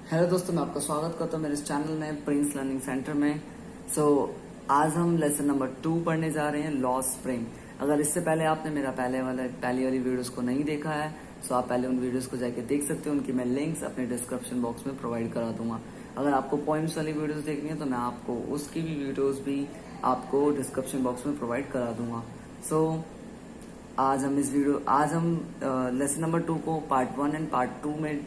Hello दोस्तों, मैं आपका स्वागत करता हूँ मेरे इस चैनल में प्रिंस लर्निंग सेंटर में। आज हम लेसन नंबर 2 पढ़ने जा रहे हैं, लॉ स्प्रिंग। अगर इससे पहले आपने मेरा पहली वाली वीडियोस को नहीं देखा है तो आप पहले उन वीडियोस को जाके देख सकते हो। उनकी मैं लिंक्स अपने डिस्क्रिप्शन बॉक्स में प्रोवाइड करा दूंगा। अगर आपको पोइम्स वाली वीडियोस देखनी है तो मैं आपको उसकी भी वीडियोस भी आपको डिस्क्रिप्शन बॉक्स में प्रोवाइड करा दूंगा। आज हम लेसन नंबर 2 को पार्ट 1 एंड पार्ट 2 में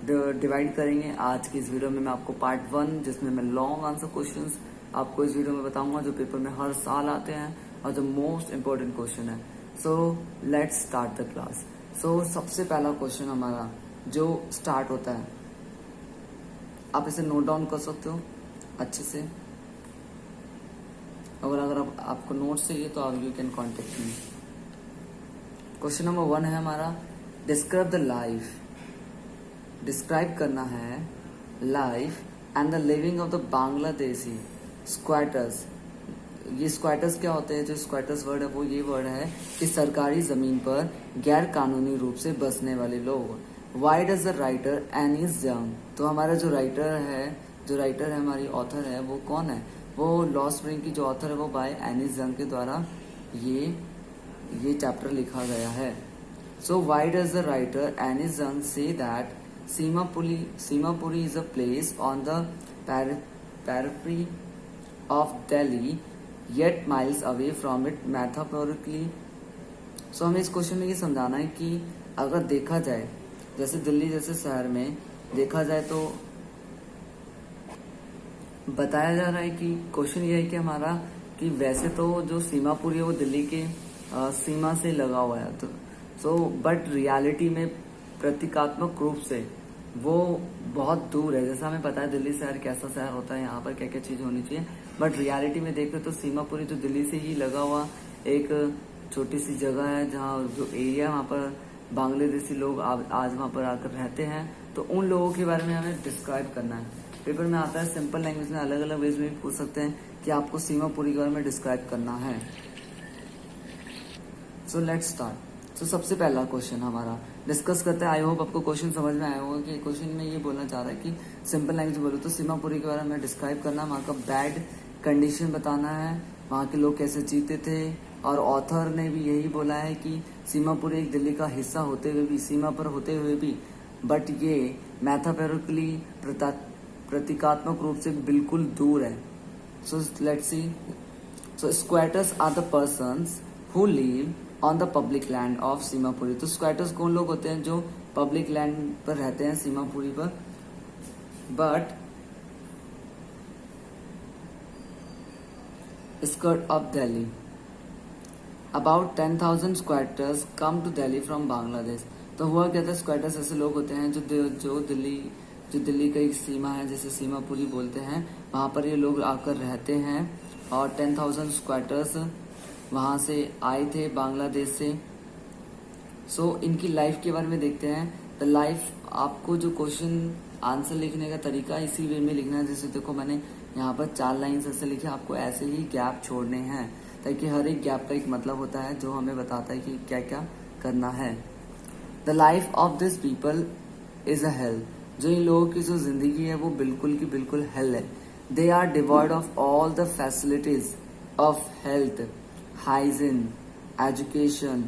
डिवाइड करेंगे। आज की इस वीडियो में मैं आपको पार्ट 1, जिसमें मैं लॉन्ग आंसर क्वेश्चंस आपको इस वीडियो में बताऊंगा, जो पेपर में हर साल आते हैं और जो मोस्ट इम्पोर्टेंट क्वेश्चन है। So let's start the class. सबसे पहला क्वेश्चन हमारा जो स्टार्ट होता है, आप इसे नोट डाउन कर सकते हो अच्छे से। अगर आपको नोट्स चाहिए तो आप you can contact me. Question number 1 है हमारा, डिस्क्राइब द लाइफ। डिस्क्राइब करना है life and the living of the Bangladeshi squatters. ये स्क्वाटर्स क्या होते हैं? जो स्क्वाटर्स वर्ड है वो ये वर्ड है कि सरकारी जमीन पर गैर कानूनी रूप से बसने वाले लोग। Y does the writer Anees जंग। तो हमारा जो राइटर है हमारी ऑथर है, वो कौन है? वो लॉ स्प्रिंग की जो ऑथर है वो बाय एनीस जंग के द्वारा ये चैप्टर लिखा गया है। So why does the writer Anees Jung say that Simapuri is a place on the periphery of Delhi, yet miles away from it metaphorically. हमें इस क्वेश्चन में ये समझाना है कि अगर देखा जाए, जैसे दिल्ली जैसे शहर में देखा जाए, तो बताया जा रहा है कि क्वेश्चन ये है कि हमारा कि वैसे तो जो सीमापुरी है वो दिल्ली के सीमा से लगा हुआ है, तो बट रियलिटी में प्रतीकात्मक रूप से वो बहुत दूर है। जैसा हमें पता है दिल्ली शहर कैसा शहर होता है, यहाँ पर क्या क्या चीज होनी चाहिए, बट रियलिटी में देखते तो सीमापुरी जो दिल्ली से ही लगा हुआ एक छोटी सी जगह है, जहाँ जो एरिया वहाँ पर बांग्लादेशी लोग आज वहाँ पर आकर रहते हैं। तो उन लोगों के बारे में हमें डिस्क्राइब करना है। पेपर में आता है सिंपल लैंग्वेज में, अलग अलग वेज में भी पूछ सकते हैं कि आपको सीमापुरी के बारे में डिस्क्राइब करना है। So let's start. सबसे पहला क्वेश्चन हमारा डिस्कस करते हैं। आई होप आपको क्वेश्चन समझ में आया होगा कि क्वेश्चन में ये बोलना चाह रहा है कि सिंपल लैंग्वेज बोलो तो सीमापुरी के बारे में डिस्क्राइब करना, वहाँ का बैड कंडीशन बताना है, वहाँ के लोग कैसे जीते थे। और ऑथर ने भी यही बोला है कि सीमापुरी एक दिल्ली का हिस्सा होते हुए भी, सीमा पर होते हुए भी, बट ये मैथाफेरिकली प्रतीकात्मक रूप से बिल्कुल दूर है। So let's see. Squatters are the persons who live on the public land of Seemapuri. तो स्क्वाटर्स कौन लोग होते हैं? जो पब्लिक लैंड पर रहते हैं सीमापुरी पर। But skirt of Delhi about 10,000 squatters come to Delhi from Bangladesh. तो हुआ क्या था, स्क्वाटर्स ऐसे लोग होते हैं जो दिल्ली का एक सीमा है, जैसे सीमापुरी बोलते हैं, वहां पर ये लोग आकर रहते हैं। और 10,000 स्क्वाटर्स वहां से आए थे बांग्लादेश से। इनकी लाइफ के बारे में देखते हैं। द लाइफ, आपको जो क्वेश्चन आंसर लिखने का तरीका इसी वे में लिखना है। जैसे देखो मैंने यहाँ पर 4 लाइन्स ऐसे लिखे, आपको ऐसे ही गैप छोड़ने हैं, ताकि हर एक गैप का एक मतलब होता है जो हमें बताता है कि क्या क्या करना है। The life of this people is a hello. जो इन लोगों की जो जिंदगी है वो बिल्कुल की बिल्कुल हेल है। They are devoid of all the facilities of health, hygiene, education,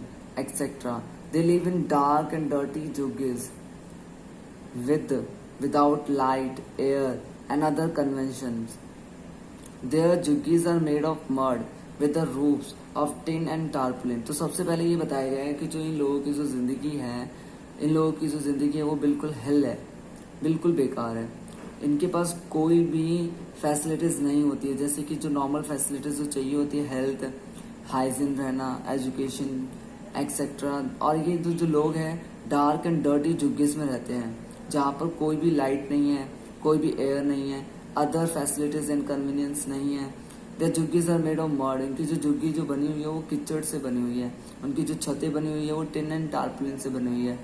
etc. They live in dark and dirty juggies without light, air, and other conventions. Their juggies are made of mud with the roofs of tin and tarpaulin. तो सबसे पहले ये बताया गया है कि जो इन लोगों की जो जिंदगी है वो बिल्कुल हेल है, बिल्कुल बेकार है। इनके पास कोई भी फैसिलिटीज नहीं होती है, जैसे कि जो नॉर्मल फैसिलिटीज जो चाहिए होती है, हेल्थ, हाइजीन रहना, एजुकेशन एक्सेट्रा। और ये जो लोग हैं डार्क एंड डर्टी जुग्गीज में रहते हैं, जहाँ पर कोई भी लाइट नहीं है, कोई भी एयर नहीं है, अदर फैसिलिटीज एंड कन्वीनियंस नहीं है। The jhuggis are made of mud. इनकी जो जुग्गी जो बनी हुई है वो कीचड़ से बनी हुई है। उनकी जो छतें बनी हुई है वो टिन एंड टारपुलिन से बनी हुई है।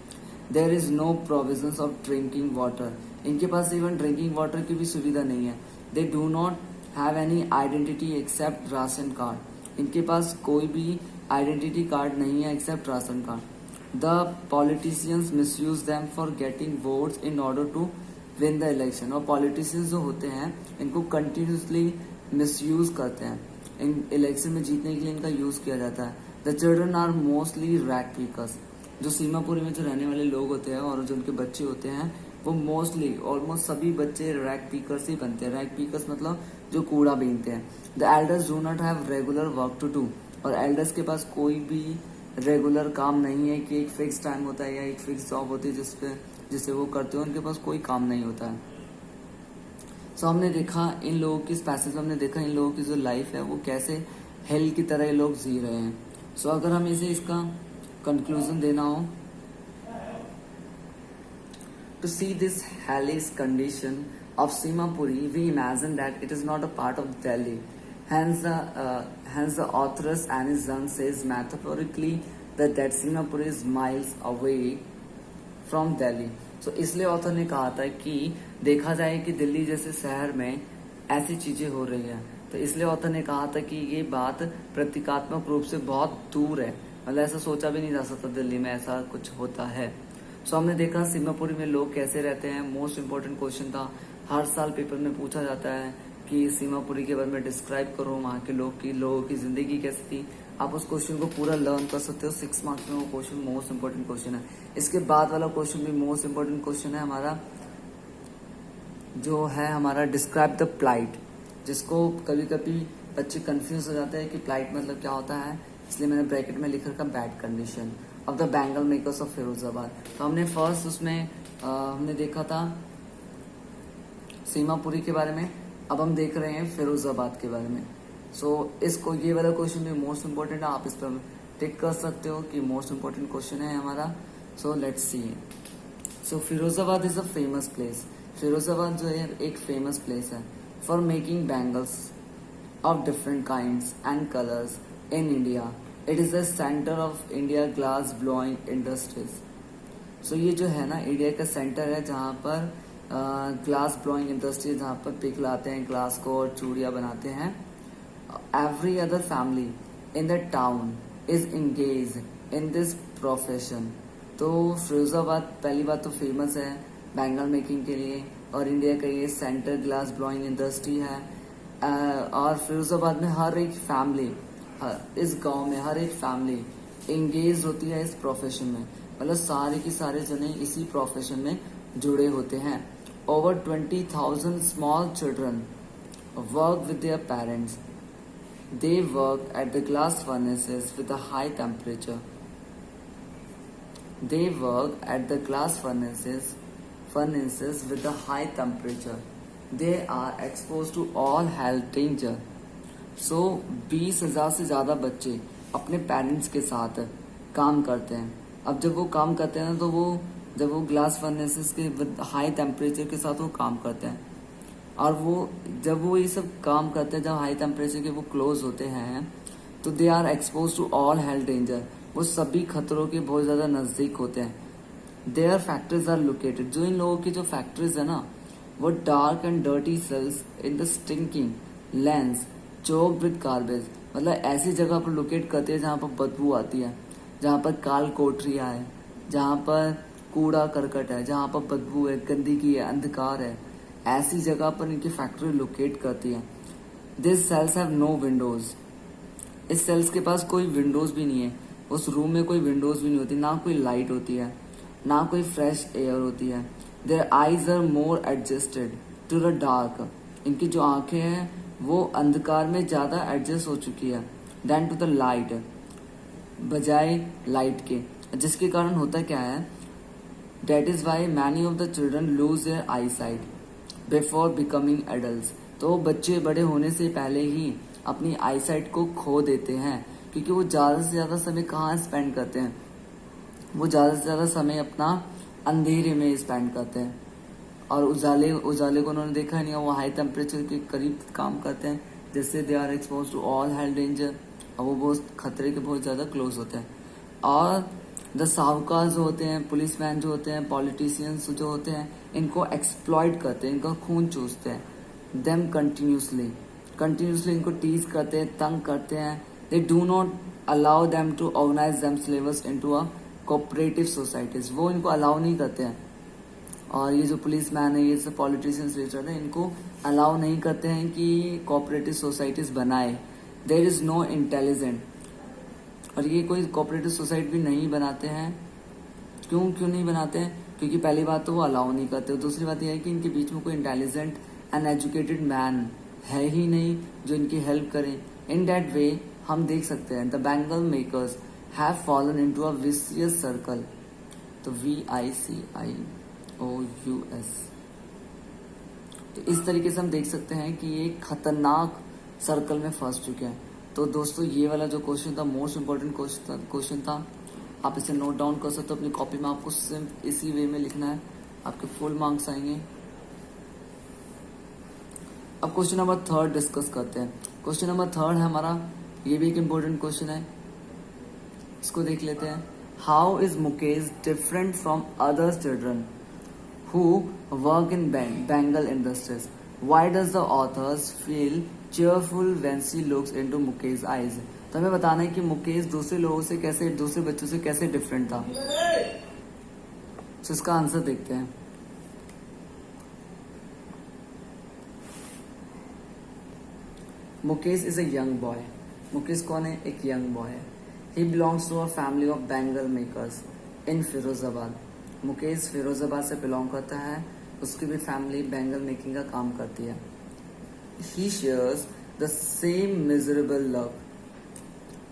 There is no provision of drinking water. इनके पास इवन ड्रिंकिंग वाटर की भी सुविधा नहीं है। They do not have any identity except ration card. इनके पास कोई भी आइडेंटिटी कार्ड नहीं है except ration card. The politicians misuse them for getting votes in order to win the election. और पॉलिटिशियंस जो होते हैं इनको कंटिन्यूसली मिसयूज करते हैं, इन इलेक्शन में जीतने के लिए इनका यूज किया जाता है। The children are mostly rag pickers. जो सीमापुरी में जो रहने वाले लोग होते हैं और जो उनके बच्चे होते हैं वो मोस्टली ऑलमोस्ट सभी बच्चे रैग पीकर्स ही बनते हैं। रैग पीकर्स मतलब जो कूड़ा बीनते हैं। The elders do not have regular work to do. और एल्डर्स के पास कोई भी रेगुलर काम नहीं है कि एक फिक्स टाइम होता है या एक फिक्स जॉब होती है जिसे वो करते हो, उनके पास कोई काम नहीं होता है। सो हमने देखा इन लोगों की, इस पैसेज में हमने देखा इन लोगों की जो लाइफ है वो कैसे हेल की तरह ये लोग जी रहे हैं। सो अगर हम इसे इसका कंक्लूजन देना हो, to see this hellish condition of Simapuri, we imagine that it is not a part of Delhi. Hence the authoress Annie Zung says metaphorically that Simapuri is miles away from Delhi. So इसलिए author ने कहा था कि देखा जाए कि दिल्ली जैसे शहर में ऐसी चीजें हो रही हैं, तो इसलिए ऑथर ने कहा था कि ये बात प्रतीकात्मक रूप से बहुत दूर है, मतलब ऐसा सोचा भी नहीं जा सकता दिल्ली में ऐसा कुछ होता है। सो हमने देखा सीमापुरी में लोग कैसे रहते हैं। मोस्ट इम्पोर्टेंट क्वेश्चन था, हर साल पेपर में पूछा जाता है कि सीमापुरी के बारे में डिस्क्राइब करो, वहाँ के लोगों की जिंदगी कैसी थी। आप उस क्वेश्चन को पूरा लर्न कर सकते हो। 6 मार्क्स में वो क्वेश्चन मोस्ट इम्पोर्टेंट क्वेश्चन है। इसके बाद वाला क्वेश्चन भी मोस्ट इम्पोर्टेंट क्वेश्चन है हमारा, जो है हमारा डिस्क्राइब द प्लाइट, जिसको कभी कभी बच्चे कंफ्यूज हो जाते हैं कि प्लाइट मतलब क्या होता है, इसलिए मैंने ब्रैकेट में लिख रखा bad condition of the bangle makers of Firozabad. तो हमने फर्स्ट उसमें हमने देखा था सीमापुरी के बारे में, अब हम देख रहे हैं फिरोजाबाद के बारे में। सो इसको ये वाला क्वेश्चन भी मोस्ट इम्पोर्टेंट है, आप इस पर टिक कर सकते हो कि मोस्ट इम्पोर्टेंट क्वेश्चन है हमारा। So let's see. So Firozabad is a famous place. Firozabad जो है एक फेमस प्लेस है for making bangles of different kinds and colours in India. It is the centre of India glass blowing industries. So ये जो है ना इंडिया का centre है जहाँ पर ग्लास ब्लोइंग इंडस्ट्री, जहाँ पर पिघलाते हैं ग्लास को और चूड़ियाँ बनाते हैं। Every other family in the town is engage in this profession. तो फिरोजाबाद पहली बात तो फेमस है बैंगल मेकिंग के लिए, और इंडिया का ये सेंटर ग्लास ब्लोइंग इंडस्ट्री है। और फिरोजाबाद में हर एक फैमिली, इस गांव में हर एक फैमिली एंगेज होती है इस प्रोफेशन में, मतलब सारे के सारे जने इसी प्रोफेशन में जुड़े होते हैं। Over 20,000 small children work with their parents. They work at the glass furnaces with a high temperature. They work at the glass furnaces with a high temperature. They are exposed to all health danger. So 20,000 से ज़्यादा बच्चे अपने parents के साथ काम करते हैं। अब जब वो काम करते हैं तो जब वो ग्लास फर्नेसेस के विद हाई टेम्परेचर के साथ वो काम करते हैं, और जब वो ये सब काम करते हैं, जब हाई टेम्परेचर के वो क्लोज होते हैं, तो they are expose to all health danger. वो सभी खतरों के बहुत ज्यादा नजदीक होते हैं। There factories are located. जो इन लोगों की जो फैक्ट्रीज है ना, वो dark and dirty cells in the stinking lands choked with garbage, मतलब ऐसी जगह पर लोकेट करते हैं जहाँ पर बदबू आती है, जहाँ पर काल कोठरियाँ है, जहाँ पर कूड़ा करकट है, जहाँ पर बदबू है, गंदगी है, अंधकार है, ऐसी जगह पर इनकी फैक्ट्री लोकेट करती है। This cells have no windows. इस सेल्स के पास कोई विंडोज भी नहीं है, उस रूम में कोई विंडोज भी नहीं होती, ना कोई लाइट होती है, ना कोई फ्रेश एयर होती है। Their eyes are more adjusted to the dark. इनकी जो आंखें हैं वो अंधकार में ज्यादा एडजस्ट हो चुकी है देन टू द लाइट, बजाय लाइट के, जिसके कारण होता क्या है, that is why many of the children lose their eyesight before becoming adult. तो बच्चे बड़े होने से पहले ही अपनी आई साइट को खो देते हैं, क्योंकि वो ज्यादा से ज्यादा समय कहाँ स्पेंड करते हैं, वो ज्यादा से ज्यादा समय अपना अंधेरे में स्पेंड करते हैं। और उजाले को उन्होंने देखा नहीं, वो हाई टेम्परेचर के करीब काम करते हैं, जिससे they are expose to all health danger, और वो बहुत खतरे के बहुत ज्यादा क्लोज होते हैं। और द साहूकार जो होते हैं, पुलिसमैन जो होते हैं, पॉलिटिशियंस जो होते हैं, इनको एक्सप्लॉइट करते हैं, इनका खून चूसते हैं। देम कंटिन्यूसली इनको टीज करते हैं, तंग करते हैं। They do not allow them to organize themselves into a cooperative societies. वो इनको अलाउ नहीं करते हैं और ये जो पुलिस मैन है, ये सब पॉलिटिशियंस रिलेटेड है, इनको अलाउ नहीं करते हैं कि कोऑपरेटिव सोसाइटीज बनाए। देयर इज नो इंटेलिजेंट, और ये कोई कोऑपरेटिव सोसाइटी भी नहीं बनाते हैं। क्यों नहीं बनाते हैं? क्योंकि पहली बात तो वो अलाउ नहीं करते, और दूसरी बात यह है कि इनके बीच में कोई इंटेलिजेंट एंड एजुकेटेड मैन है ही नहीं जो इनकी हेल्प करे। इन दैट वे हम देख सकते हैं the bangle makers have fallen into a vicious circle. तो VICIOUS। तो इस तरीके से हम देख सकते हैं कि ये खतरनाक सर्कल में फंस चुके हैं। तो दोस्तों ये वाला जो क्वेश्चन था मोस्ट इम्पोर्टेंट क्वेश्चन था, आप इसे नोट डाउन कर सकते हो अपनी कॉपी में। आपको सिर्फ इसी वे में लिखना है, आपके फुल मार्क्स आएंगे। अब क्वेश्चन नंबर 3 डिस्कस करते हैं। क्वेश्चन नंबर 3 है हमारा, ये भी एक इम्पोर्टेंट क्वेश्चन है, इसको देख लेते हैं। How is Mukesh different from other children who work in Bengal industries? Why does the authors feel cheerful when she looks into Mukesh's eyes? तो हमें बताना है कि मुकेश दूसरे लोगों से कैसे, दूसरे बच्चों से कैसे डिफरेंट था। तो इसका आंसर देखते हैं। Mukesh is a young boy. Mukesh कौन है? एक यंग बॉय है। He belongs to a family of bangle makers in Firozabad. Mukesh Firozabad से बिलोंग करता है, उसकी भी फैमिली बैंगल मेकिंग का काम करती है। He shares the same miserable love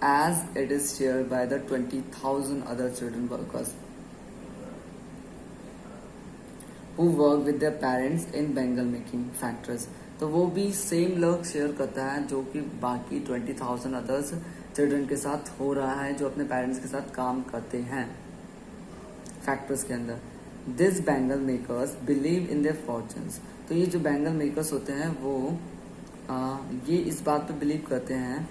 as it is share by the 20,000 other children workers who work with their parents in bangle making factories. तो वो भी सेम लव शेयर करता है जो कि बाकी 20,000 अदर्स चिल्ड्रन के साथ हो रहा है, जो अपने पेरेंट्स के साथ काम करते हैं फैक्ट्रीज के अंदर। This bangle makers believe in their fortunes. तो ये जो बैंगल मेकर्स होते हैं वो ये इस बात पे बिलीव करते हैं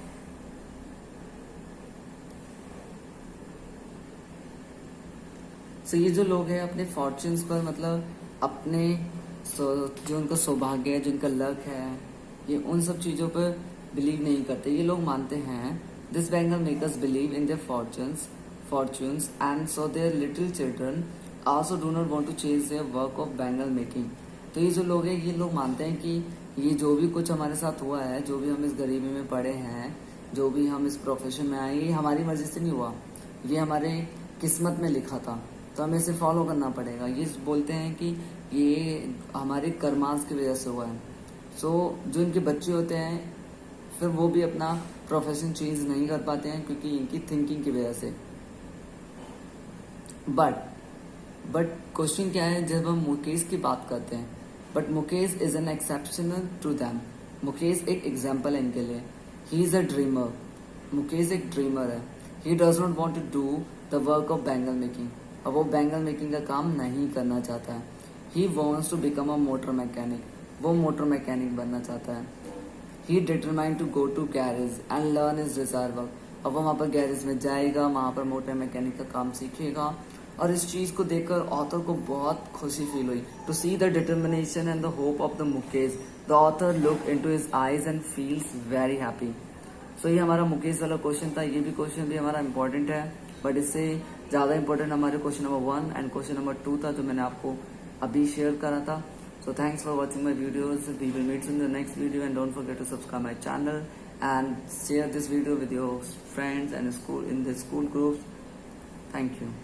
ये जो लोग हैं अपने फॉर्चून्स पर, मतलब अपने जो उनका सौभाग्य है, जो उनका लक है, ये उन सब चीजों पर बिलीव नहीं करते। ये लोग मानते हैं this bangle makers believe in their fortunes and so their little children also do not want to change their work of bangle making। तो ये जो लोग हैं, ये लोग मानते हैं कि ये जो भी कुछ हमारे साथ हुआ है, जो भी हम इस गरीबी में पड़े हैं, जो भी हम इस प्रोफेशन में आए, ये हमारी मर्जी से नहीं हुआ, ये हमारे किस्मत में लिखा था, तो हमें इसे फॉलो करना पड़ेगा। ये बोलते हैं कि ये हमारे कर्मांश की वजह से हुआ है। सो जो इनके बच्चे होते हैं फिर वो भी अपना प्रोफेशन चेंज नहीं कर पाते हैं क्योंकि इनकी थिंकिंग की वजह से। बट क्वेश्चन क्या है, जब हम मुकेश की बात करते हैं, but Mukesh is an exceptional to them. Mukesh एक एग्जाम्पल है इनके लिए। He is a dreamer. Mukesh एक ड्रीमर है। He does not want to do the work of bangle making, और वो बैंगल मेकिंग का काम नहीं करना चाहता है। He wants to become a motor mechanic. वो मोटर मैकेनिक बनना चाहता है। He determined to go to garage and learn his desire work. अब वो वहाँ पर गैरेज में जाएगा, वहाँ पर मोटर मैकेनिक का काम सीखेगा, और इस चीज को देखकर ऑथर को बहुत खुशी फील हुई। To see the determination and the hope of the Mukesh, the author look into his eyes and feels very happy. So ये हमारा मुकेश वाला क्वेश्चन था। ये भी क्वेश्चन भी हमारा इंपॉर्टेंट है, बट इससे ज्यादा इंपॉर्टेंट हमारे question number 1 and question number 2 था, जो मैंने आपको अभी शेयर करा था। So thanks for watching my videos. We will meet in the next video, and don't forget to subscribe my channel and share this video with your friends and in the school groups. Thank you.